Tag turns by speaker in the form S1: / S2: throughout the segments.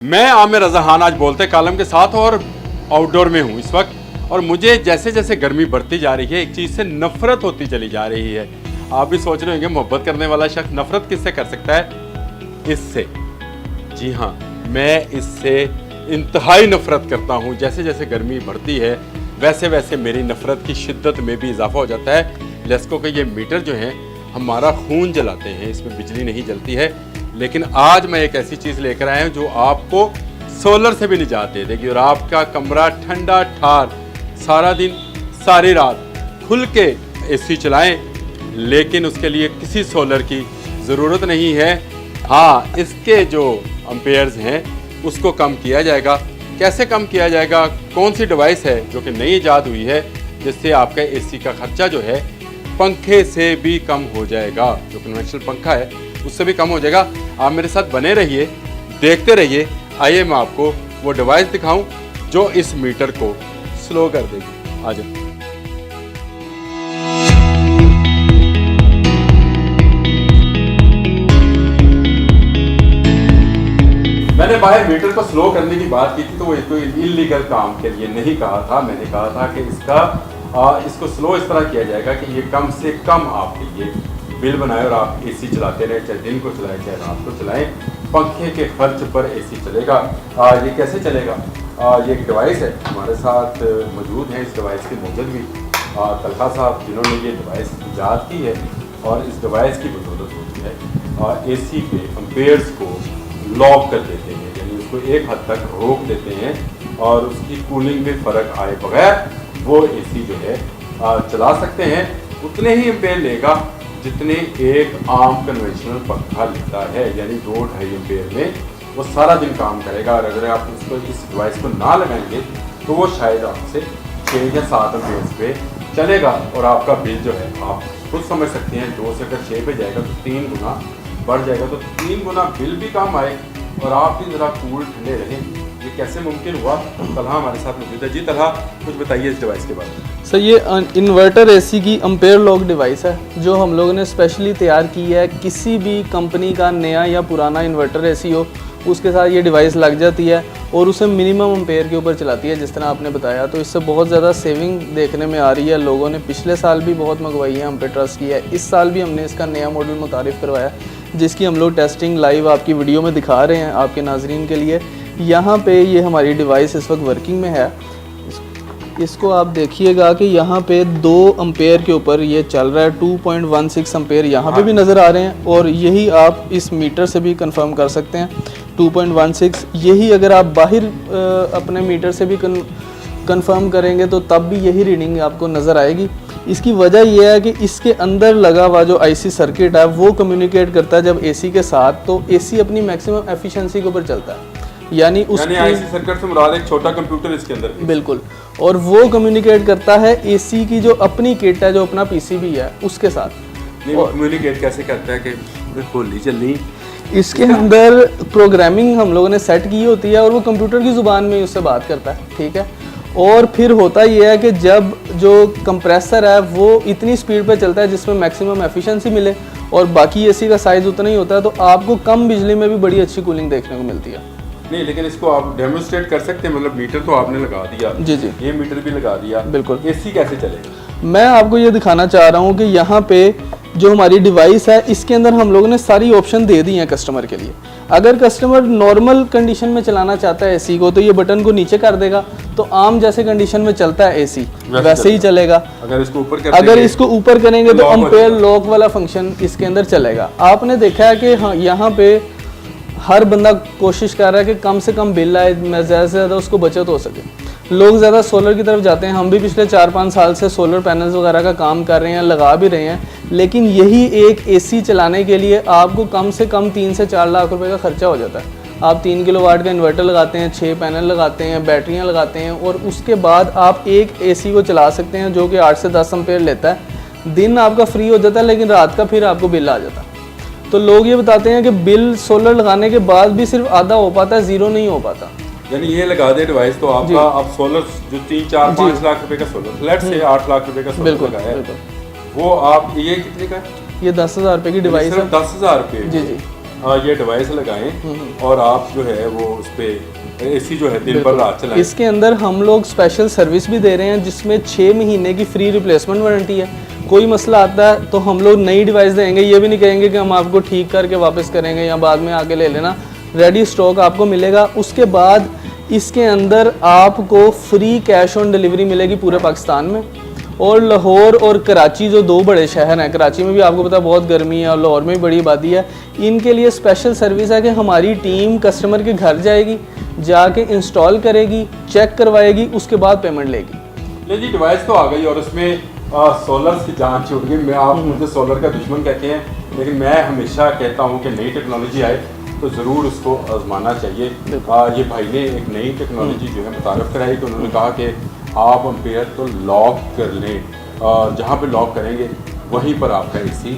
S1: मैं आमिर रज़ा खान आज बोलते कालम के साथ और आउटडोर में हूँ इस वक्त। और मुझे जैसे जैसे गर्मी बढ़ती जा रही है एक चीज़ से नफरत होती चली जा रही है। आप भी सोच रहे होंगे मोहब्बत करने वाला शख्स नफरत किससे कर सकता है? इससे। जी हाँ, मैं इससे इंतहाई नफरत करता हूँ। जैसे जैसे गर्मी बढ़ती है वैसे वैसे मेरी नफरत की शिद्दत में भी इजाफा हो जाता है। लेस्को के ये मीटर जो हैं हमारा खून जलाते हैं, इसमें बिजली नहीं जलती है। लेकिन आज मैं एक ऐसी चीज़ लेकर आया हूँ जो आपको सोलर से भी निजात दे देगी और आपका कमरा ठंडा ठार सारा दिन सारी रात खुल के एसी चलाएं, लेकिन उसके लिए किसी सोलर की ज़रूरत नहीं है। हाँ, इसके जो एम्पेयर्स हैं उसको कम किया जाएगा। कैसे कम किया जाएगा? कौन सी डिवाइस है जो कि नई ईजाद हुई है जिससे आपका एसी का खर्चा जो है पंखे से भी कम हो जाएगा। जो कन्वेंशनल पंखा है उससे भी कम हो जाएगा। आप मेरे साथ बने रहिए, देखते रहिए। आइए मैं आपको वो डिवाइस दिखाऊं जो इस मीटर को स्लो कर देगी। आ जाओ। मैंने बाहर मीटर को स्लो करने की बात की थी तो वो कोई इलीगल काम के लिए नहीं कहा था। मैंने कहा था कि इसको स्लो इस तरह किया जाएगा कि ये कम से कम आपके लिए बिल बनाए और आप एसी चलाते रहे, चाहे दिन को चलाएं चाहे रात को चलाएं। पंखे के खर्च पर एसी चलेगा। ये कैसे चलेगा? ये एक डिवाइस है हमारे साथ मौजूद है। इस डिवाइस की मौजूद भी तलहा साहब जिन्होंने ये डिवाइस ईजाद की है और इस डिवाइस की बदौलत होती है एसी पे एम्पेयर्स को लॉक कर देते हैं, यानी उसको एक हद तक रोक देते हैं और उसकी कूलिंग में फ़र्क आए बगैर वो एसी जो है चला सकते हैं। उतने ही एम्पेयर लेगा जितने एक आम कन्वेंशनल पंखा लेता है, यानी 2-2.5 एम्पेयर में वो सारा दिन काम करेगा। और अगर आप इसको इस डिवाइस को ना लगाएंगे तो वो शायद आपसे 6 या 7 एम्पेयर पे चलेगा और आपका बिल जो है आप खुद समझ सकते हैं। 2 से अगर 6 पे जाएगा तो 3 गुना बढ़ जाएगा, तो 3 गुना बिल भी कम आए और आप भी ज़रा कूल ठंडे रहें। ये कैसे मुमकिन हुआ? तलहा हमारे साथ मौजूद है। जी तलहा, कुछ बताइए इस डिवाइस के बारे में।
S2: सर, ये इन्वर्टर एसी की एम्पेयर लॉक डिवाइस है जो हम लोगों ने स्पेशली तैयार की है। किसी भी कंपनी का नया या पुराना इन्वर्टर एसी हो उसके साथ ये डिवाइस लग जाती है और उसे मिनिमम एम्पेयर के ऊपर चलाती है, जिस तरह आपने बताया। तो इससे बहुत ज़्यादा सेविंग देखने में आ रही है। लोगों ने पिछले साल भी बहुत मंगवाई है, हम पे ट्रस्ट किया है। इस साल भी हमने इसका नया मॉडल मुतारिफ़ करवाया जिसकी हम लोग टेस्टिंग लाइव आपकी वीडियो में दिखा रहे हैं आपके नाजरीन के लिए। यहाँ पे ये हमारी डिवाइस इस वक्त वर्किंग में है। इसको आप देखिएगा कि यहाँ पे 2 एम्पेयर के ऊपर ये चल रहा है। 2.16 एम्पेयर यहाँ पे भी नज़र आ रहे हैं और यही आप इस मीटर से भी कंफर्म कर सकते हैं 2.16। यही अगर आप बाहर अपने मीटर से भी कंफर्म करेंगे तो तब भी यही रीडिंग आपको नज़र आएगी। इसकी वजह यह है कि इसके अंदर लगा हुआ जो आईसी सर्किट है वो कम्युनिकेट करता है जब एसी के साथ, तो एसी अपनी मैक्सिमम एफिशिएंसी के ऊपर चलता है। यानी
S1: आईसी सर्किट से मुराद एक छोटा कंप्यूटर इसके अंदर।
S2: बिल्कुल। और वो कम्युनिकेट करता है एसी की जो अपनी किट है, जो अपना पीसीबी है उसके साथ।
S1: नहीं, वो कम्युनिकेट कैसे करता है कि होली चली?
S2: इसके अंदर प्रोग्रामिंग हम लोगों ने सेट की होती है और वो कंप्यूटर की ज़ुबान में उससे बात करता है, ठीक है। और फिर होता यह है कि जब जो कंप्रेसर है वो इतनी स्पीड पे चलता है जिसमें मैक्सिमम एफिशिएंसी मिले और बाकी एसी का साइज़ उतना ही होता है, तो आपको कम बिजली में भी बड़ी अच्छी कूलिंग देखने को मिलती है।
S1: नहीं, लेकिन इसको आप डेमोन्स्ट्रेट कर सकते हैं? मतलब मीटर तो आपने लगा दिया,
S2: जी जी,
S1: ये मीटर भी लगा दिया,
S2: बिल्कुल।
S1: एसी कैसे चलेगा?
S2: मैं आपको ये दिखाना चाह रहा हूँ कि यहाँ पे जो हमारी डिवाइस है इसके अंदर हम लोगों ने सारी ऑप्शन दे दी हैं कस्टमर के लिए। अगर कस्टमर नॉर्मल कंडीशन में चलाना चाहता है एसी को तो ये बटन को नीचे कर देगा, तो आम जैसे कंडीशन में चलता है एसी वैसे ही चलेगा।
S1: अगर इसको ऊपर
S2: करेंगे तो एम्पेयर लॉक वाला फंक्शन इसके अंदर चलेगा। आपने देखा है कि हाँ, यहाँ पे हर बंदा कोशिश कर रहा है कि कम से कम बिल आए, ज़्यादा से ज़्यादा उसको बचत हो सके। लोग ज़्यादा सोलर की तरफ जाते हैं। हम भी पिछले 4-5 साल से सोलर पैनल्स वगैरह का काम कर रहे हैं, लगा भी रहे हैं। लेकिन यही एक एसी चलाने के लिए आपको कम से कम 3 से 4 लाख रुपए का खर्चा हो जाता है। आप 3 किलोवाट का इन्वर्टर लगाते हैं, 6 पैनल लगाते हैं, बैटरियाँ लगाते हैं और उसके बाद आप एक एसी को चला सकते हैं जो कि 8 से 10 एम्पेयर लेता है। दिन आपका फ्री हो जाता है लेकिन रात का फिर आपको बिल आ जाता है। तो लोग ये बताते हैं कि बिल सोलर लगाने के बाद भी सिर्फ आधा हो पाता है, 0 नहीं हो पाता।
S1: यानी ये लगा दे डिवाइस तो आपका आप सोलर जो 3-4-5 लाख रुपए का सोलर, फ्लैट से 8 लाख रुपए का सोलर लगाया है, वो आप ये कितने का है?
S2: ये 10,000 रुपए की डिवाइस है।
S1: 10,000 रुपए?
S2: जी जी।
S1: ये डिवाइस लगाएं और आप जो है वो उस पर एसी जो है दिन भर रात चलाएं।
S2: इसके अंदर हम लोग स्पेशल सर्विस भी दे रहे हैं जिसमें 6 महीने की फ्री रिप्लेसमेंट वारंटी है। कोई मसला आता है तो हम लोग नई डिवाइस देंगे, ये भी नहीं कहेंगे कि हम आपको ठीक करके वापस करेंगे या बाद में आके ले लेना। रेडी स्टॉक आपको मिलेगा। उसके बाद इसके अंदर आपको फ्री कैश ऑन डिलीवरी मिलेगी पूरे पाकिस्तान में। और लाहौर और कराची जो 2 बड़े शहर हैं, कराची में भी आपको पता है बहुत गर्मी है और लाहौर में भी बड़ी आबादी है, इनके लिए स्पेशल सर्विस है कि हमारी टीम कस्टमर के घर जाएगी, जाके इंस्टॉल करेगी, चेक करवाएगी, उसके बाद पेमेंट लेगी।
S1: ले जी डिवाइस तो आ गई और उसमें सोलर की जान छूट गई। मैं आप मुझे सोलर का दुश्मन कहते हैं, लेकिन मैं हमेशा कहता हूँ कि नई टेक्नोलॉजी आए तो ज़रूर उसको आजमाना चाहिए। ये भाई ने एक नई टेक्नोलॉजी जो है मुतारफ़ कराई कि उन्होंने कहा कि आप एम्पेयर तो लॉक कर लें, जहाँ पे लॉक करेंगे वहीं पर आपका एसी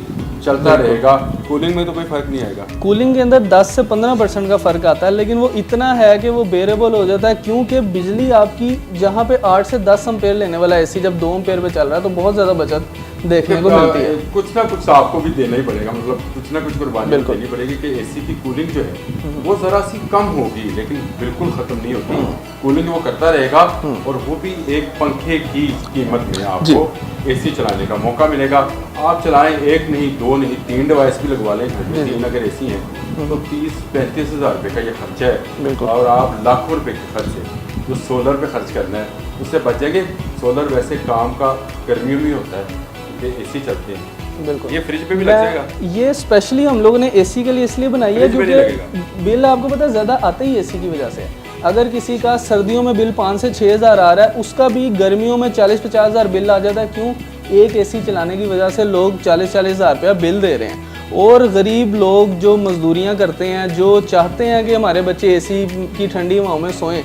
S1: चलता रहेगा। कूलिंग में तो कोई फ़र्क नहीं आएगा।
S2: कूलिंग के अंदर 10 से 15% का फ़र्क आता है, लेकिन वो इतना है कि वो बेरेबल हो जाता है, क्योंकि बिजली आपकी जहाँ पे 8 से 10 एम्पेयर लेने वाला एसी जब 2 एम्पेयर पे चल रहा है तो बहुत ज़्यादा बचत देखने को मिलती है।
S1: कुछ ना कुछ आपको भी देना ही पड़ेगा, मतलब कुछ ना कुछ कुर्बानी देनी पड़ेगी कि एसी की कूलिंग जो है वो ज़रा सी कम होगी, लेकिन बिल्कुल ख़त्म नहीं होती। कूलिंग वो करता रहेगा और वो भी एक पंखे की कीमत में आपको एसी चलाने का मौका मिलेगा। आप चलाएं, 1 नहीं 2 नहीं 3 डिवाइस भी लगवा लें घर में, 3 अगर एसी हैं तो 30-35 हज़ार रुपये का ये खर्चा है और आप लाखों रुपए के खर्च है जो सोलर पे खर्च करना है उससे बचेंगे। सोलर वैसे काम का गर्मियों में होता है कि एसी चलते हैं।
S2: बिल्कुल,
S1: ये फ्रिज पे भी लग जाएगा।
S2: ये स्पेशली हम लोगों ने एसी के लिए इसलिए बनाई है क्योंकि बिल आपको पता है ज़्यादा आता ही एसी की वजह से। अगर किसी का सर्दियों में बिल 5 से 6 हज़ार आ रहा है, उसका भी गर्मियों में 40-50 हज़ार बिल आ जाता है। क्यों? एक एसी चलाने की वजह से लोग 40-40 हज़ार रुपया बिल दे रहे हैं। और गरीब लोग जो मजदूरियां करते हैं, जो चाहते हैं कि हमारे बच्चे एसी की ठंडी हवाओं में सोएं,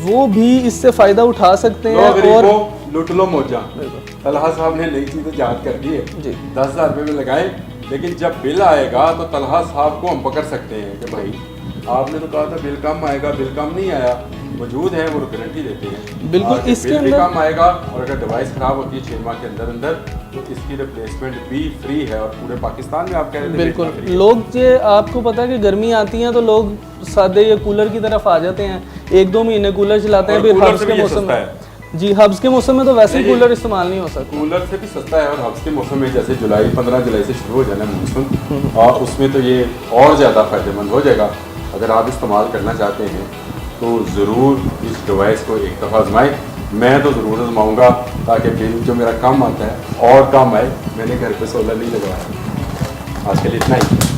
S2: वो भी इससे फ़ायदा उठा सकते हैं। और
S1: लुट लो मौजा। तलहा साहब ने नई चीज़ें याद कर दी है जी, 10,000 रुपये में लगाए, लेकिन जब बिल आएगा तो तलहा साहब को हम पकड़ सकते हैं कि भाई आपने तो कहा था बिल कम आएगा, बिल कम नहीं आया। मौजूद है, वो गारंटी देते हैं
S2: बिल्कुल। इसके
S1: बिल भी
S2: अंदर
S1: कम आएगा और अगर डिवाइस ख़राब होती है 6 माह के अंदर अंदर तो इसकी रिप्लेसमेंट भी फ्री है और पूरे पाकिस्तान में आप कह रहे थे
S2: बिल्कुल। लोग जो आपको पता है कि गर्मी आती है तो लोग सादे या कूलर की तरफ आ जाते हैं, 1-2 महीने कूलर चलाते हैं, फिर हब्स के मौसम में जी, हब्स के मौसम में तो वैसे ही कूलर इस्तेमाल नहीं हो सकता।
S1: कूलर से भी सस्ता है और हब्स के मौसम में जैसे 15 जुलाई से शुरू हो जाना मानसून और उसमें तो ये और ज़्यादा फ़ायदेमंद हो जाएगा। अगर आप इस्तेमाल करना चाहते हैं तो ज़रूर इस डिवाइस को एक दफ़ा आजमाएं। मैं तो ज़रूर आजमाऊँगा ताकि बिल जो मेरा कम आता है और कम आए। मैंने घर पे सोलर नहीं लगवाया। आज के लिए इतना ही।